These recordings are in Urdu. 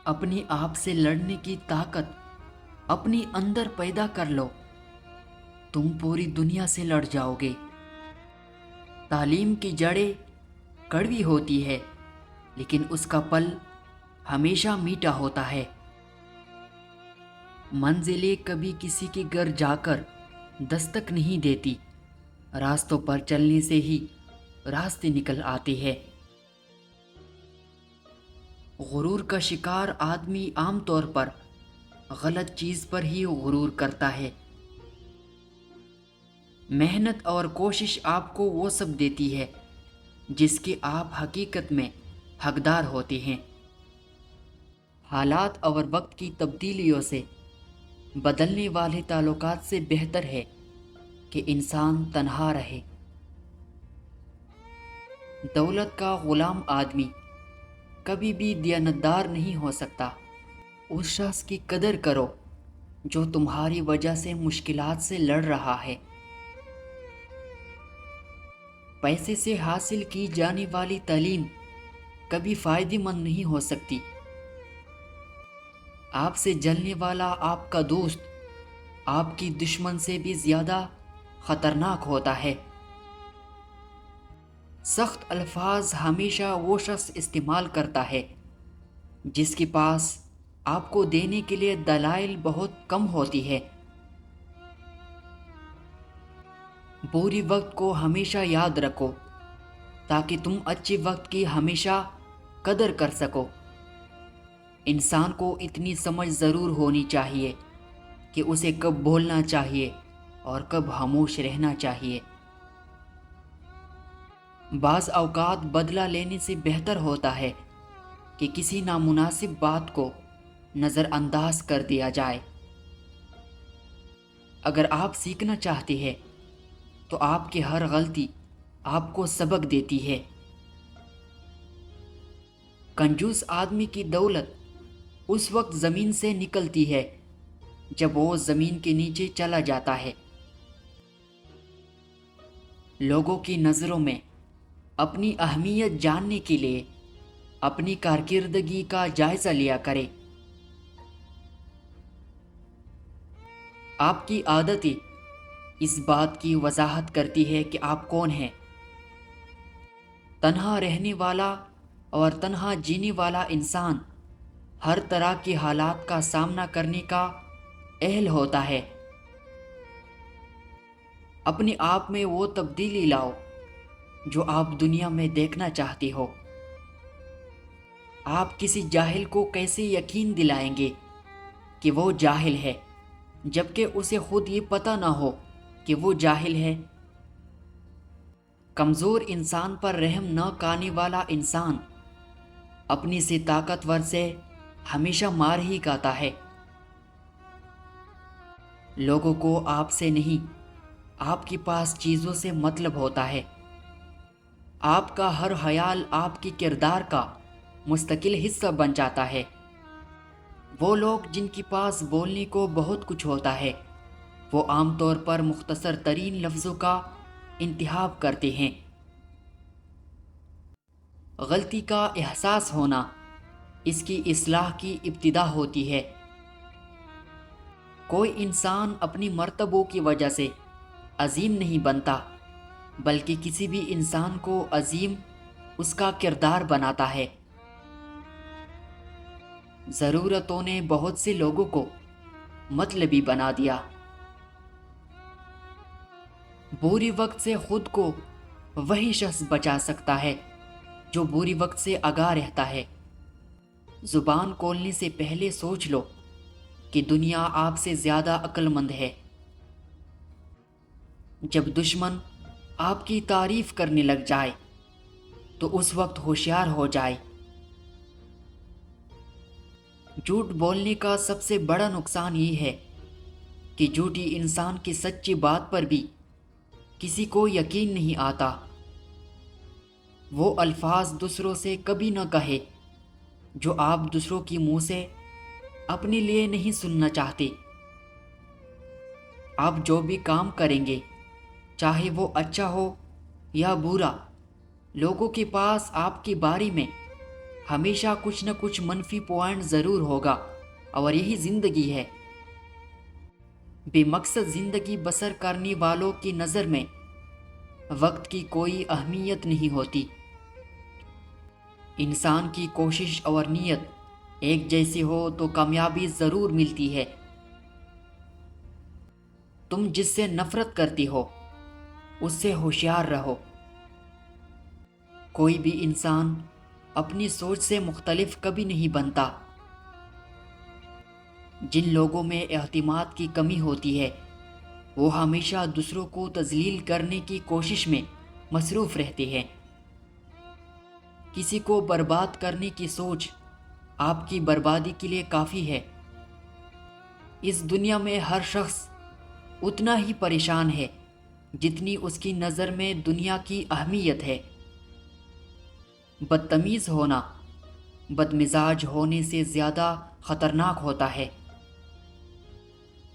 اپنے آپ سے لڑنے کی طاقت اپنی اندر پیدا کر لو، تم پوری دنیا سے لڑ جاؤ گے۔ تعلیم کی جڑیں کڑوی ہوتی ہے لیکن اس کا پل ہمیشہ میٹھا ہوتا ہے۔ منزلیں کبھی کسی کے گھر جا کر دستک نہیں دیتی، راستوں پر چلنے سے ہی راستے نکل آتے ہیں۔ غرور کا شکار آدمی عام طور پر غلط چیز پر ہی غرور کرتا ہے۔ محنت اور کوشش آپ کو وہ سب دیتی ہے جس کے آپ حقیقت میں حقدار ہوتے ہیں۔ حالات اور وقت کی تبدیلیوں سے بدلنے والے تعلقات سے بہتر ہے کہ انسان تنہا رہے۔ دولت کا غلام آدمی کبھی بھی دیانتدار نہیں ہو سکتا۔ اس شخص کی قدر کرو جو تمہاری وجہ سے مشکلات سے لڑ رہا ہے۔ پیسے سے حاصل کی جانے والی تعلیم کبھی فائدہ مند نہیں ہو سکتی۔ آپ سے جلنے والا آپ کا دوست آپ کی دشمن سے بھی زیادہ خطرناک ہوتا ہے۔ سخت الفاظ ہمیشہ وہ شخص استعمال کرتا ہے جس کے پاس آپ کو دینے کے لیے دلائل بہت کم ہوتی ہے۔ بری وقت کو ہمیشہ یاد رکھو تاکہ تم اچھے وقت کی ہمیشہ قدر کر سکو۔ انسان کو اتنی سمجھ ضرور ہونی چاہیے کہ اسے کب بولنا چاہیے اور کب خاموش رہنا چاہیے۔ بعض اوقات بدلہ لینے سے بہتر ہوتا ہے کہ کسی نامناسب بات کو نظر انداز کر دیا جائے۔ اگر آپ سیکھنا چاہتے ہیں تو آپ کی ہر غلطی آپ کو سبق دیتی ہے۔ کنجوس آدمی کی دولت اس وقت زمین سے نکلتی ہے جب وہ زمین کے نیچے چلا جاتا ہے۔ لوگوں کی نظروں میں اپنی اہمیت جاننے کے لیے اپنی کارکردگی کا جائزہ لیا کرے۔ آپ کی عادتیں اس بات کی وضاحت کرتی ہے کہ آپ کون ہیں۔ تنہا رہنے والا اور تنہا جینے والا انسان ہر طرح کے حالات کا سامنا کرنے کا اہل ہوتا ہے۔ اپنے آپ میں وہ تبدیلی لاؤ جو آپ دنیا میں دیکھنا چاہتے ہو۔ آپ کسی جاہل کو کیسے یقین دلائیں گے کہ وہ جاہل ہے جبکہ اسے خود یہ پتہ نہ ہو کہ وہ جاہل ہے؟ کمزور انسان پر رحم نہ کرنے والا انسان اپنی سے طاقتور سے ہمیشہ مار ہی کھاتا ہے۔ لوگوں کو آپ سے نہیں، آپ کے پاس چیزوں سے مطلب ہوتا ہے۔ آپ کا ہر خیال آپ کے کردار کا مستقل حصہ بن جاتا ہے۔ وہ لوگ جن کے پاس بولنے کو بہت کچھ ہوتا ہے وہ عام طور پر مختصر ترین لفظوں کا انتخاب کرتے ہیں۔ غلطی کا احساس ہونا اس کی اصلاح کی ابتدا ہوتی ہے۔ کوئی انسان اپنی مرتبوں کی وجہ سے عظیم نہیں بنتا بلکہ کسی بھی انسان کو عظیم اس کا کردار بناتا ہے۔ ضرورتوں نے بہت سے لوگوں کو مطلبی بنا دیا۔ بری وقت سے خود کو وہی شخص بچا سکتا ہے جو بری وقت سے آگاہ رہتا ہے۔ زبان کھولنے سے پہلے سوچ لو کہ دنیا آپ سے زیادہ عقل مند ہے۔ جب دشمن آپ کی تعریف کرنے لگ جائے تو اس وقت ہوشیار ہو جائے۔ جھوٹ بولنے کا سب سے بڑا نقصان یہ ہے کہ جھوٹی انسان کی سچی بات پر بھی کسی کو یقین نہیں آتا۔ وہ الفاظ دوسروں سے کبھی نہ کہے جو آپ دوسروں کی منہ سے اپنے لیے نہیں سننا چاہتے۔ آپ جو بھی کام کریں گے چاہے وہ اچھا ہو یا برا، لوگوں کے پاس آپ کے بارے میں ہمیشہ کچھ نہ کچھ منفی پوائنٹ ضرور ہوگا، اور یہی زندگی ہے۔ بے مقصد زندگی بسر کرنے والوں کی نظر میں وقت کی کوئی اہمیت نہیں ہوتی۔ انسان کی کوشش اور نیت ایک جیسی ہو تو کامیابی ضرور ملتی ہے۔ تم جس سے نفرت کرتی ہو اس سے ہوشیار رہو۔ کوئی بھی انسان اپنی سوچ سے مختلف کبھی نہیں بنتا۔ جن لوگوں میں اعتماد کی کمی ہوتی ہے وہ ہمیشہ دوسروں کو تذلیل کرنے کی کوشش میں مصروف رہتے ہیں۔ کسی کو برباد کرنے کی سوچ آپ کی بربادی کے لیے کافی ہے۔ اس دنیا میں ہر شخص اتنا ہی پریشان ہے جتنی اس کی نظر میں دنیا کی اہمیت ہے۔ بدتمیز ہونا بدمزاج ہونے سے زیادہ خطرناک ہوتا ہے۔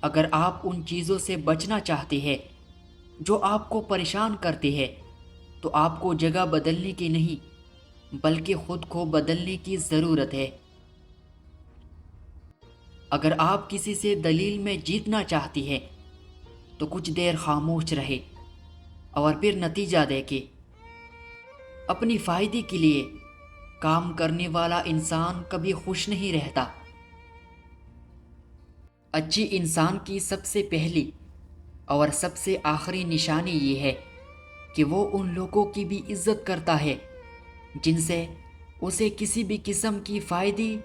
اگر آپ ان چیزوں سے بچنا چاہتے ہیں جو آپ کو پریشان کرتے ہیں تو آپ کو جگہ بدلنے کی نہیں بلکہ خود کو بدلنے کی ضرورت ہے۔ اگر آپ کسی سے دلیل میں جیتنا چاہتی ہیں تو کچھ دیر خاموش رہے اور پھر نتیجہ دیکھے۔ اپنی فائدے کے لیے کام کرنے والا انسان کبھی خوش نہیں رہتا۔ اچھی انسان کی سب سے پہلی اور سب سے آخری نشانی یہ ہے کہ وہ ان لوگوں کی بھی عزت کرتا ہے جن سے اسے کسی بھی قسم کی فائدے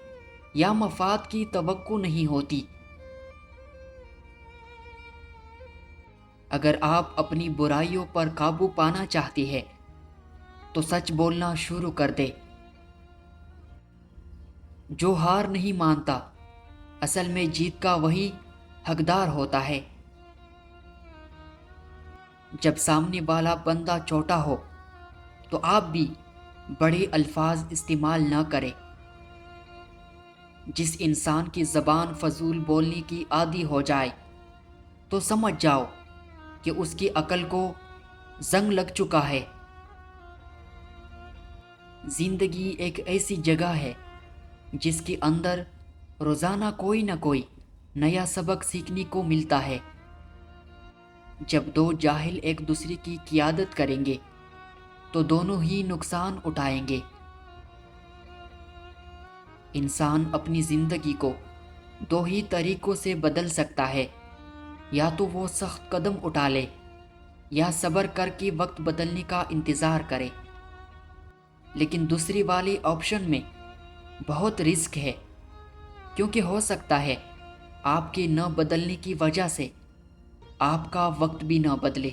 یا مفاد کی توقع نہیں ہوتی۔ اگر آپ اپنی برائیوں پر قابو پانا چاہتی ہے تو سچ بولنا شروع کر دے۔ جو ہار نہیں مانتا اصل میں جیت کا وہی حقدار ہوتا ہے۔ جب سامنے والا بندہ چھوٹا ہو تو آپ بھی بڑے الفاظ استعمال نہ کریں۔ جس انسان کی زبان فضول بولنے کی عادی ہو جائے تو سمجھ جاؤ کہ اس کی عقل کو زنگ لگ چکا ہے۔ زندگی ایک ایسی جگہ ہے جس کے اندر روزانہ کوئی نہ کوئی نیا سبق سیکھنے کو ملتا ہے۔ جب دو جاہل ایک دوسرے کی قیادت کریں گے تو دونوں ہی نقصان اٹھائیں گے۔ انسان اپنی زندگی کو دو ہی طریقوں سے بدل سکتا ہے، یا تو وہ سخت قدم اٹھا لے یا صبر کر کے وقت بدلنے کا انتظار کرے۔ لیکن دوسری والی آپشن میں بہت رسک ہے، کیونکہ ہو سکتا ہے آپ کے نہ بدلنے کی وجہ سے آپ کا وقت بھی نہ بدلے۔